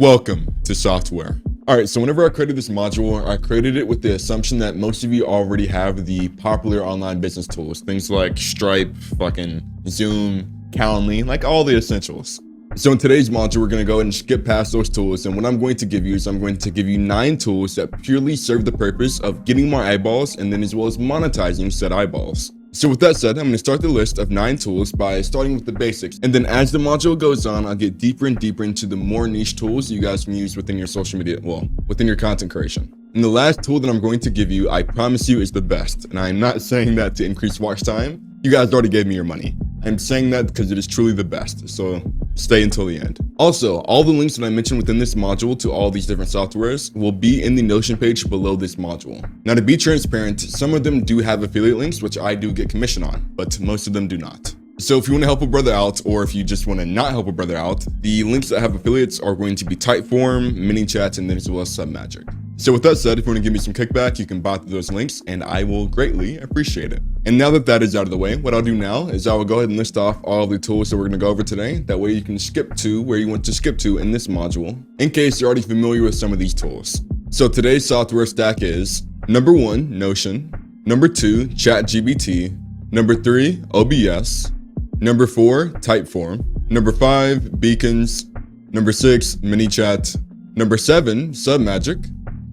Welcome to software. All right, so whenever I created this module, I created it with the assumption that most of you already have the popular online business tools, things like Stripe, fucking Zoom, Calendly, like all the essentials. So in today's module, we're gonna go ahead and skip past those tools. And what I'm going to give you is I'm going to give you 9 tools that purely serve the purpose of getting more eyeballs and then as well as monetizing said eyeballs. So with that said, I'm going to start the list of 9 tools by starting with the basics. And then as the module goes on, I'll get deeper and deeper into the more niche tools you guys can use within your social media, well, within your content creation. And the last tool that I'm going to give you, I promise you, is the best. And I'm not saying that to increase watch time. You guys already gave me your money. I'm saying that because it is truly the best. So stay until the end. Also, all the links that I mentioned within this module to all these different softwares will be in the Notion page below this module. Now, to be transparent, some of them do have affiliate links, which I do get commission on, but most of them do not. So if you want to help a brother out, or if you just want to not help a brother out, the links that have affiliates are going to be Typeform, ManyChat, and then as well as Submagic. So with that said, if you want to give me some kickback, you can buy through those links and I will greatly appreciate it. And now that that is out of the way, what I'll do now is I will go ahead and list off all of the tools that we're going to go over today. That way you can skip to where you want to skip to in this module, in case you're already familiar with some of these tools. So today's software stack is number 1, Notion, number 2, ChatGPT, number 3, OBS, number 4, Typeform, number 5, Beacons, number 6, ManyChat, number 7, Submagic,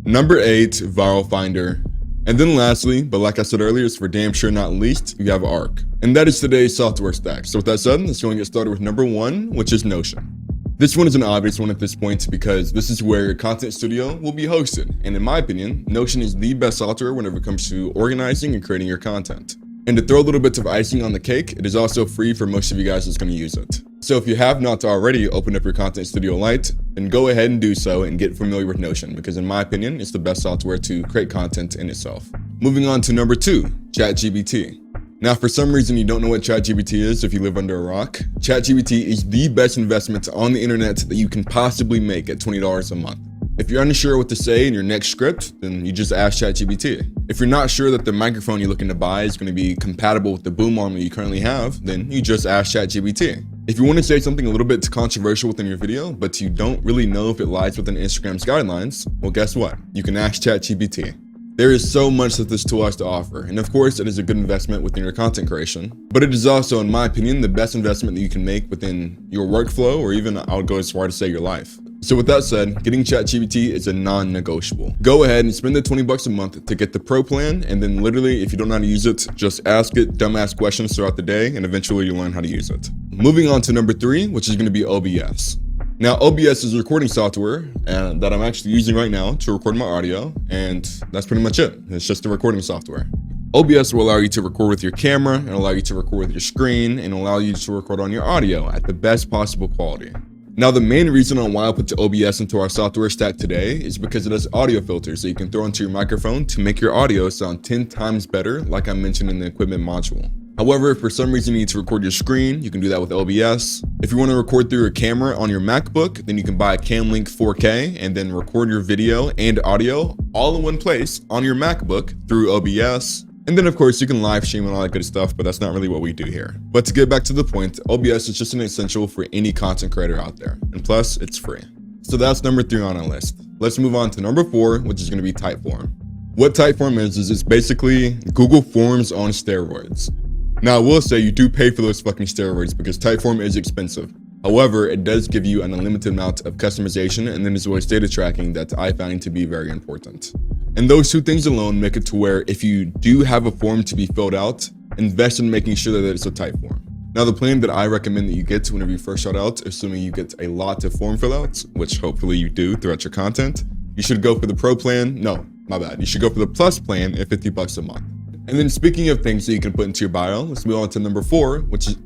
number 8, Viral Finder, and then lastly, but like I said earlier, it's for damn sure not least, you have Arc. And that is today's software stack. So with that said, let's go and get started with number 1, which is Notion. This one is an obvious one at this point because this is where your content studio will be hosted. And in my opinion, Notion is the best software whenever it comes to organizing and creating your content. And to throw a little bit of icing on the cake, it is also free for most of you guys that's going to use it. So if you have not already opened up your Content Studio Lite, then go ahead and do so and get familiar with Notion, because in my opinion, it's the best software to create content in itself. Moving on to number 2, ChatGPT. Now, for some reason you don't know what ChatGPT is if you live under a rock, ChatGPT is the best investment on the internet that you can possibly make at $20 a month. If you're unsure what to say in your next script, then you just ask ChatGPT. If you're not sure that the microphone you're looking to buy is going to be compatible with the boom arm that you currently have, then you just ask ChatGPT. If you want to say something a little bit controversial within your video, but you don't really know if it lies within Instagram's guidelines, well, guess what? You can ask ChatGPT. There is so much that this tool has to offer, and of course, it is a good investment within your content creation, but it is also, in my opinion, the best investment that you can make within your workflow, or even I would go as far to say your life. So with that said, getting ChatGPT is a non-negotiable. Go ahead and spend the $20 a month to get the pro plan, and then literally, if you don't know how to use it, just ask it dumbass questions throughout the day, and eventually you'll learn how to use it. Moving on to number 3, which is going to be OBS. Now, OBS is a recording software that I'm actually using right now to record my audio, and that's pretty much it. It's just a recording software. OBS will allow you to record with your camera, and allow you to record with your screen, and allow you to record on your audio at the best possible quality. Now, the main reason on why I put the OBS into our software stack today is because it has audio filters that you can throw into your microphone to make your audio sound 10 times better, like I mentioned in the equipment module. However, if for some reason you need to record your screen, you can do that with OBS. If you want to record through a camera on your MacBook, then you can buy a CamLink 4K and then record your video and audio all in one place on your MacBook through OBS. And then of course you can live stream and all that good stuff, but that's not really what we do here. But to get back to the point, OBS is just an essential for any content creator out there. And plus, it's free. So that's number 3 on our list. Let's move on to number 4, which is going to be Typeform. What Typeform is it's basically Google Forms on steroids. Now, I will say you do pay for those fucking steroids because Typeform is expensive. However, it does give you an unlimited amount of customization and then as well as data tracking that I find to be very important. And those 2 things alone make it to where if you do have a form to be filled out, invest in making sure that it's a Typeform. Now, the plan that I recommend that you get to whenever you first start out, assuming you get a lot of form fill outs, which hopefully you do throughout your content, you should go for the Pro plan. No, my bad. You should go for the Plus plan at $50 a month. And then speaking of things that you can put into your bio, let's move on to number 4, which is,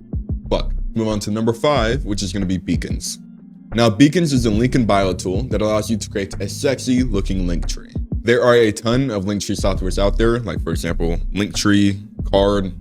move on to number 5, which is going to be Beacons. Now, Beacons is a link in bio tool that allows you to create a sexy looking link tree. There are a ton of link tree softwares out there, like for example, Linktree, Card,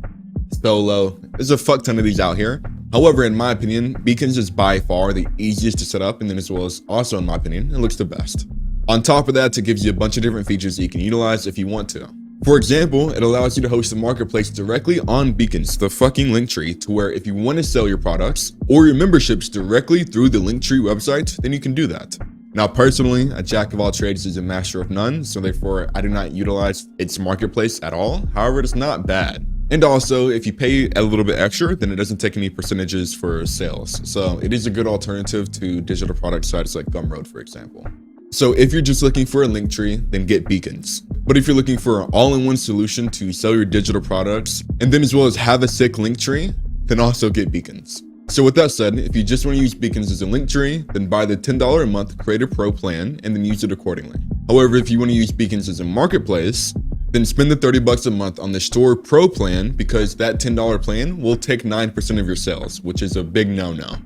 Solo. There's a fuck ton of these out here. However, in my opinion, Beacons is by far the easiest to set up, and then as well as also in my opinion, it looks the best. On top of that, it gives you a bunch of different features that you can utilize if you want to. For example, it allows you to host a marketplace directly on Beacons, the fucking Linktree, to where if you want to sell your products or your memberships directly through the Linktree website, then you can do that. Now, personally, a jack of all trades is a master of none, so therefore I do not utilize its marketplace at all. However, it's not bad. And also, if you pay a little bit extra, then it doesn't take any percentages for sales. So it is a good alternative to digital product sites like Gumroad, for example. So if you're just looking for a link tree, then get Beacons. But if you're looking for an all-in-one solution to sell your digital products, and then as well as have a sick link tree, then also get Beacons. So with that said, if you just want to use Beacons as a link tree, then buy the $10 a month Creator Pro plan and then use it accordingly. However, if you want to use Beacons as a marketplace, then spend the $30 a month on the Store Pro plan, because that $10 plan will take 9% of your sales, which is a big no-no.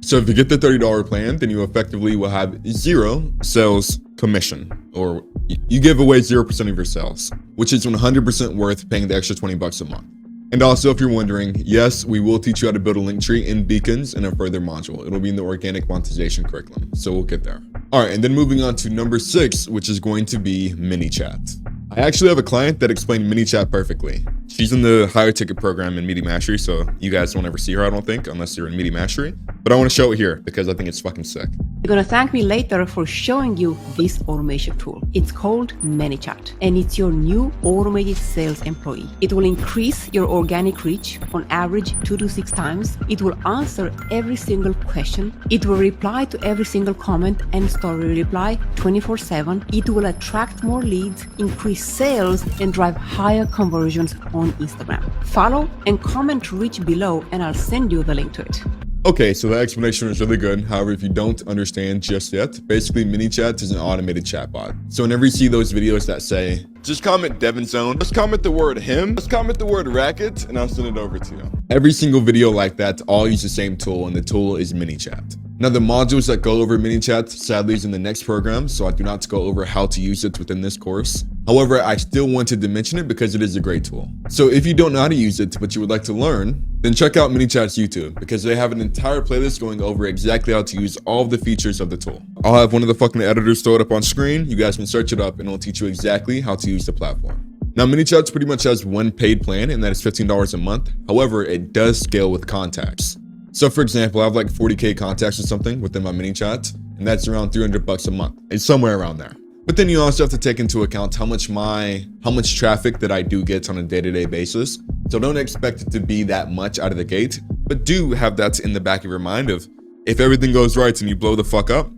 So if you get the $30 plan, then you effectively will have 0 sales commission, or you give away 0% of your sales, which is 100% worth paying the extra $20 a month. And also, if you're wondering, yes, we will teach you how to build a link tree in Beacons in a further module. It'll be in the organic monetization curriculum, so we'll get there. All right, and then moving on to number 6, which is going to be ManyChat. I actually have a client that explained ManyChat perfectly. She's in the higher ticket program in Media Mastery, so you guys won't ever see her, I don't think, unless you're in Media Mastery. But I want to show it here because I think it's fucking sick. You're gonna thank me later for showing you this automation tool. It's called ManyChat, and it's your new automated sales employee. It will increase your organic reach on average 2 to 6 times. It will answer every single question. It will reply to every single comment and story reply 24/7. It will attract more leads, increase sales, and drive higher conversions on Instagram. Follow and comment Rich below, and I'll send you the link to it. Okay, so the explanation is really good. However, if you don't understand just yet, basically ManyChat is an automated chatbot. So whenever you see those videos that say, just comment Devin Zone, just comment the word him, just comment the word racket, and I'll send it over to you. Every single video like that all use the same tool, and the tool is ManyChat. Now, the modules that go over ManyChat sadly is in the next program, so I do not go over how to use it within this course. However, I still wanted to mention it because it is a great tool. So if you don't know how to use it, but you would like to learn, then check out ManyChat's YouTube, because they have an entire playlist going over exactly how to use all of the features of the tool. I'll have one of the fucking editors throw it up on screen. You guys can search it up and it'll teach you exactly how to use the platform. Now, ManyChat pretty much has one paid plan, and that is $15 a month. However, it does scale with contacts. So for example, I have like 40K contacts or something within my ManyChat, and that's around $300 a month. It's somewhere around there. But then you also have to take into account how much traffic that I do get on a day-to-day basis. So don't expect it to be that much out of the gate, but do have that in the back of your mind of, if everything goes right and you blow the fuck up,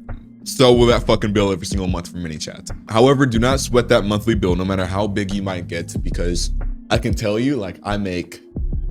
so will that fucking bill every single month for ManyChat. However, do not sweat that monthly bill, no matter how big you might get, because I can tell you, like, I make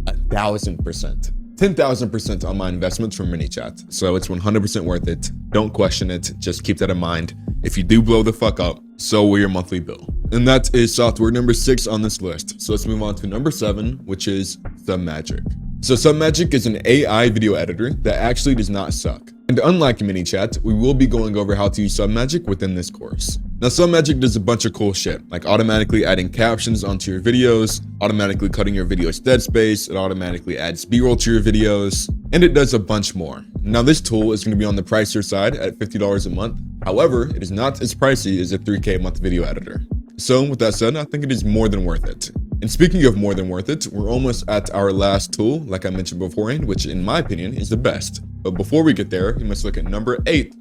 1,000%. 10,000% on my investments from ManyChat. So it's 100% worth it. Don't question it. Just keep that in mind. If you do blow the fuck up, so will your monthly bill. And that is software number 6 on this list. So let's move on to number 7, which is Submagic. So Submagic is an AI video editor that actually does not suck. And unlike ManyChat, we will be going over how to use Submagic within this course. Now, Submagic does a bunch of cool shit, like automatically adding captions onto your videos, automatically cutting your video's dead space, it automatically adds B-roll to your videos, and it does a bunch more. Now, this tool is going to be on the pricier side at $50 a month. However, it is not as pricey as a 3K a month video editor. So with that said, I think it is more than worth it. And speaking of more than worth it, we're almost at our last tool, like I mentioned beforehand, which in my opinion is the best. But before we get there, you must look at number 8,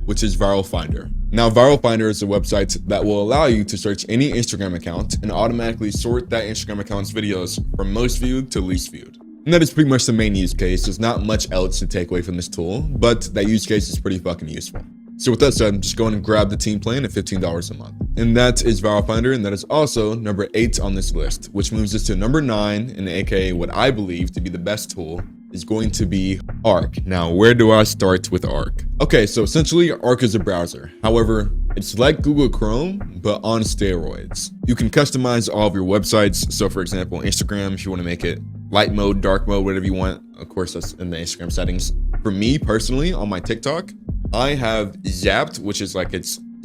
which is Viral Finder. Now, Viral Finder is a website that will allow you to search any Instagram account and automatically sort that Instagram account's videos from most viewed to least viewed. And that is pretty much the main use case. There's not much else to take away from this tool, but that use case is pretty fucking useful. So with that said, just go and grab the team plan at $15 a month. And that is Viral Finder, and that is also number 8 on this list, which moves us to number 9, and aka what I believe to be the best tool is going to be Arc. Now, where do I start with Arc? Okay, so essentially Arc is a browser. However, it's like Google Chrome, but on steroids. You can customize all of your websites. So for example, Instagram, if you want to make it light mode, dark mode, whatever you want, of course, that's in the Instagram settings. For me personally, on my TikTok, I have zapped, which is like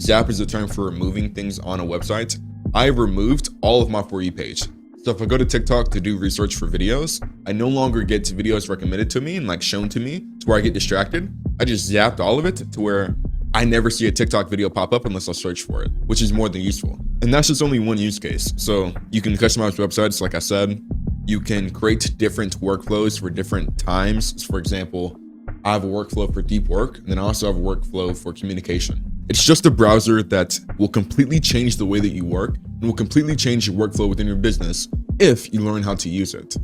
zap is the term for removing things on a website. I removed all of my For You page. So if I go to TikTok to do research for videos, I no longer get videos recommended to me and like shown to me to where I get distracted. I just zapped all of it to where I never see a TikTok video pop up unless I search for it, which is more than useful. And that's just only one use case. So you can customize websites, like I said. You can create different workflows for different times. For example, I have a workflow for deep work, and then I also have a workflow for communication. It's just a browser that will completely change the way that you work and will completely change your workflow within your business if you learn how to use it.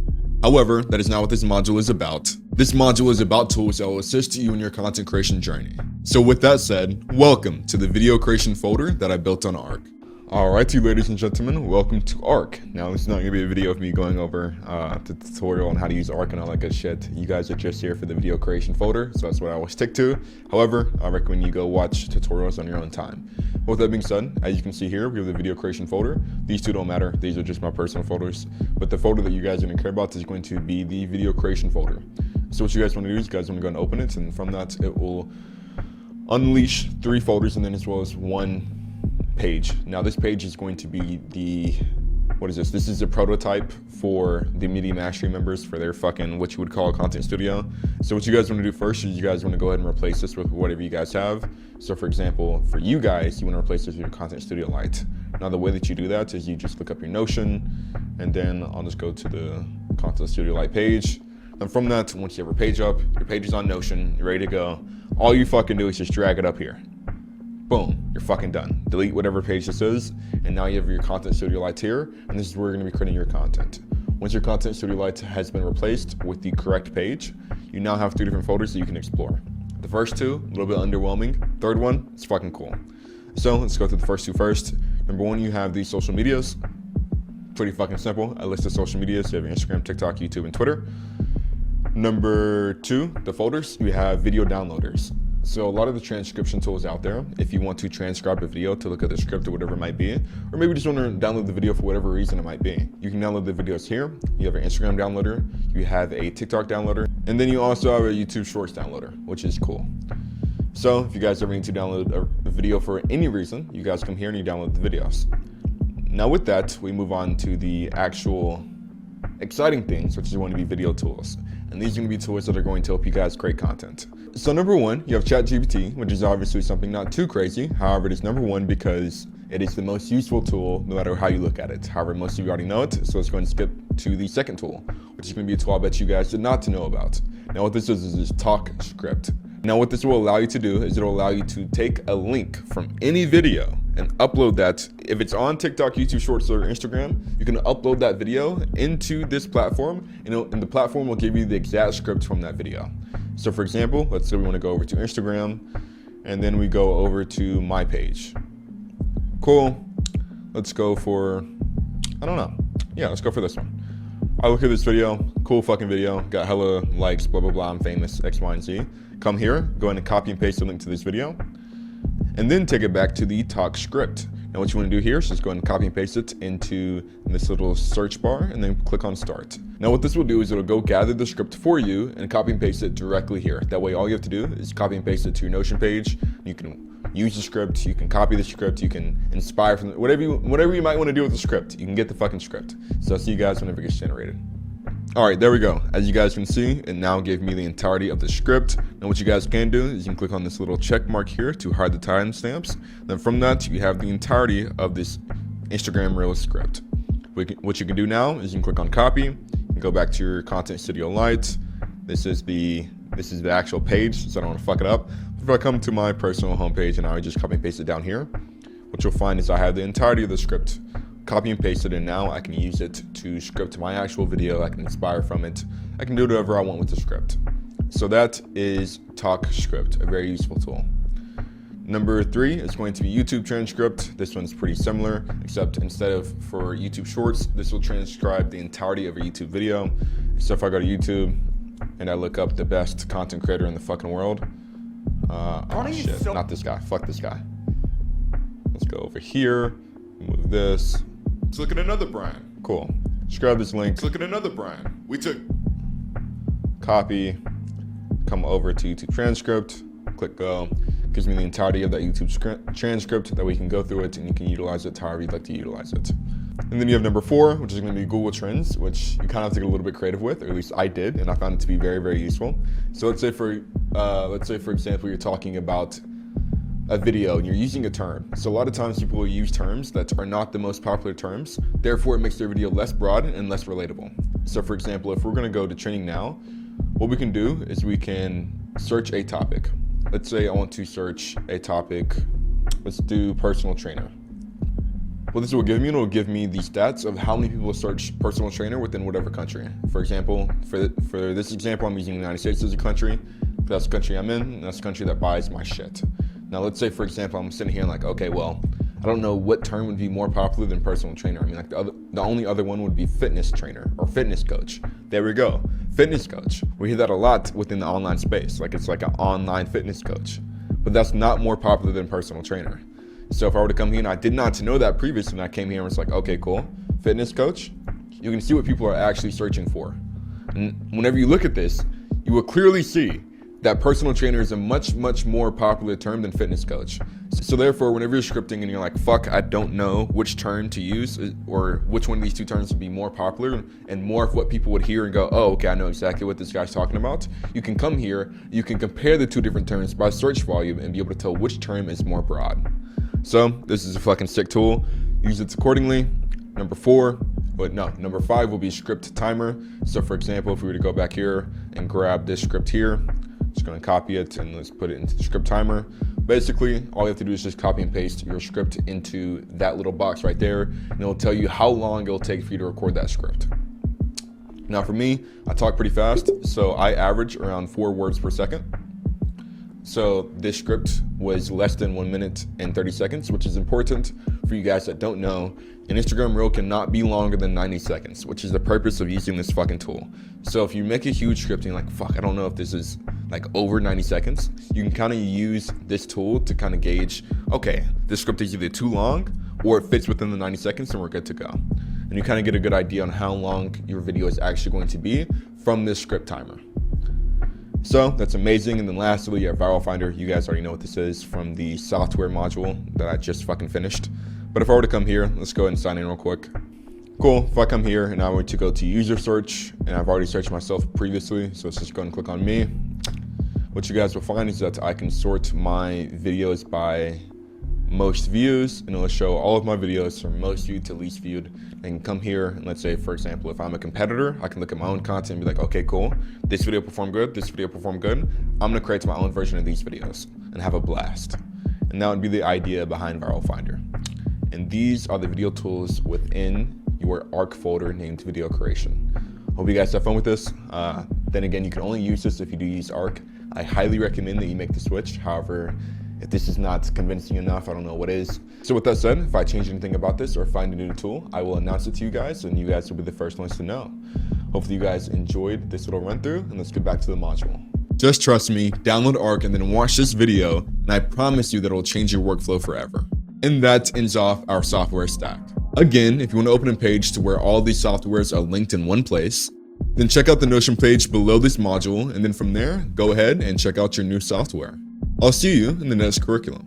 However, that is not what this module is about. This module is about tools that will assist you in your content creation journey. So with that said, welcome to the video creation folder that I built on Arc. Alright, ladies and gentlemen, welcome to Arc. Now, this is not going to be a video of me going over the tutorial on how to use Arc and all that good shit. You guys are just here for the video creation folder, so that's what I will stick to. However, I recommend you go watch tutorials on your own time. With that being said, as you can see here, we have the video creation folder. These two don't matter. These are just my personal folders. But the folder that you guys are going to care about is going to be the video creation folder. So what you guys want to do is you guys want to go and open it, and from that, it will unleash 3 folders and then as well as 1 page. Now this page is going to be what is this? This is a prototype for the Media Mastery members for their fucking, what you would call a content studio. So what you guys want to do first is you guys want to go ahead and replace this with whatever you guys have. So for example, for you guys, you want to replace this with your Content Studio Lite. Now the way that you do that is you just look up your Notion, and then I'll just go to the Content Studio Lite page. And from that, once you have your page up, your page is on Notion, you're ready to go. All you fucking do is just drag it up here. Boom, you're fucking done. Delete whatever page this is, and now you have your Content Studio Lite here, and this is where you're gonna be creating your content. Once your Content Studio Lite has been replaced with the correct page, you now have 2 different folders that you can explore. The first 2, a little bit underwhelming. Third one, it's fucking cool. So let's go through the first 2 first. Number 1, you have the social medias. Pretty fucking simple. I listed social medias. You have your Instagram, TikTok, YouTube, and Twitter. Number 2, the folders, you have video downloaders. So a lot of the transcription tools out there, if you want to transcribe a video to look at the script or whatever it might be, or maybe just want to download the video for whatever reason it might be, you can download the videos here. You have an Instagram downloader, you have a TikTok downloader, and then you also have a YouTube Shorts downloader, which is cool. So if you guys ever need to download a video for any reason, you guys come here and you download the videos. Now with that, we move on to the actual exciting things, which is going to be video tools. And these are going to be tools that are going to help you guys create content. So number 1, you have ChatGPT, which is obviously something not too crazy. However, it is number 1 because it is the most useful tool no matter how you look at it. However, most of you already know it, so let's go and skip to the second tool, which is going to be a tool I bet you guys did not know about. Now what this is this talk script. Now what this will allow you to do is it'll allow you to take a link from any video and upload that. If it's on TikTok, YouTube Shorts, or Instagram, you can upload that video into this platform, and the platform will give you the exact script from that video. So for example, let's say we want to go over to Instagram, and then we go over to my page. Cool. Let's go for, I don't know. Yeah, let's go for this one. I look at this video, cool fucking video, got hella likes, blah, blah, blah, I'm famous, X, Y, and Z. Come here, go ahead and copy and paste the link to this video, and then take it back to the talk script. Now what you want to do here is just go ahead and copy and paste it into this little search bar, and then click on start. Now what this will do is it'll go gather the script for you and copy and paste it directly here. That way all you have to do is copy and paste it to your Notion page. You can use the script, you can copy the script, you can inspire from whatever you might want to do with the script. You can get the fucking script. So I'll see you guys whenever it gets generated. All right, there we go. As you guys can see, it now gave me the entirety of the script. Now what you guys can do is you can click on this little check mark here to hide the timestamps. Then from that, you have the entirety of this Instagram Reels script. What you can do now is you can click on copy, and go back to your Content Studio Lite. This is the actual page, so I don't want to fuck it up. If I come to my personal homepage and I just copy and paste it down here, what you'll find is I have the entirety of the script copy and paste it, and now I can use it to script my actual video. I can inspire from it. I can do whatever I want with the script. So that is Talk Script, a very useful tool. Number 3 is going to be YouTube Transcript. This one's pretty similar, except instead of for YouTube Shorts, this will transcribe the entirety of a YouTube video. So if I go to YouTube and I look up the best content creator in the fucking world, oh shit, not this guy, fuck this guy. Let's go over here, move this. Let's look at another Brian. Cool. Just grab this link. Let's look at another Brian. We took copy, come over to YouTube Transcript, click go. Gives me the entirety of that YouTube transcript. That way you can go through it and you can utilize it however you'd like to utilize it. And then you have number 4, which is going to be Google Trends, which you kind of have to get a little bit creative with, or at least I did, and I found it to be very, very useful. So let's say for example, you're talking about a video and you're using a term. So a lot of times people will use terms that are not the most popular terms. Therefore, it makes their video less broad and less relatable. So for example, if we're going to go to training now, what we can do is we can search a topic. Let's say I want to search a topic. Let's do personal trainer. What this will give me, it'll give me the stats of how many people search personal trainer within whatever country. For example, for this example, I'm using the United States as a country. If that's the country I'm in, that's the country that buys my shit. Now, let's say, for example, I'm sitting here and like, okay, well, I don't know what term would be more popular than personal trainer. I mean, like the only other one would be fitness trainer or fitness coach. There we go, fitness coach. We hear that a lot within the online space. Like it's like an online fitness coach, but that's not more popular than personal trainer. So if I were to come here and I did not know that previously, and I came here and was like, okay, cool, fitness coach, you can see what people are actually searching for. And whenever you look at this, you will clearly see that personal trainer is a much, much more popular term than fitness coach. So therefore, whenever you're scripting and you're like, fuck, I don't know which term to use or which one of these two terms would be more popular and more of what people would hear and go, oh, okay, I know exactly what this guy's talking about. You can come here, you can compare the two different terms by search volume and be able to tell which term is more broad. So this is a fucking sick tool. Use it accordingly. Number 5 will be script timer. So for example, if we were to go back here and grab this script here, just going to copy it and let's put it into the script timer. Basically, all you have to do is just copy and paste your script into that little box right there, and it'll tell you how long it'll take for you to record that script. Now for me, I talk pretty fast, so I average around 4 words per second. So this script was less than 1 minute and 30 seconds, which is important for you guys that don't know. An Instagram reel cannot be longer than 90 seconds, which is the purpose of using this fucking tool. So if you make a huge script and you're like, fuck, I don't know if this is like over 90 seconds, you can kind of use this tool to kind of gauge, okay, this script is either too long or it fits within the 90 seconds and we're good to go. And you kind of get a good idea on how long your video is actually going to be from this script timer. So that's amazing. And then lastly, you have Viral Finder. You guys already know what this is from the software module that I just fucking finished. But if I were to come here, let's go ahead and sign in real quick. Cool, if I come here and I were to go to user search, and I've already searched myself previously, so let's just go and click on me. What you guys will find is that I can sort my videos by most views, and it'll show all of my videos from most viewed to least viewed. I can come here and let's say, for example, if I'm a competitor, I can look at my own content and be like, okay, cool, this video performed good, this video performed good. I'm gonna create my own version of these videos and have a blast. And that would be the idea behind Viral Finder. And these are the video tools within your ARC folder named video creation. Hope you guys have fun with this. Then again, you can only use this if you do use ARC. I highly recommend that you make the switch. However, if this is not convincing enough, I don't know what is. So with that said, if I change anything about this or find a new tool, I will announce it to you guys and you guys will be the first ones to know. Hopefully you guys enjoyed this little run through and let's get back to the module. Just trust me, download ARC and then watch this video and I promise you that it will change your workflow forever. And that ends off our software stack. Again, if you want to open a page to where all these softwares are linked in one place, then check out the Notion page below this module, and then from there, go ahead and check out your new software. I'll see you in the next curriculum.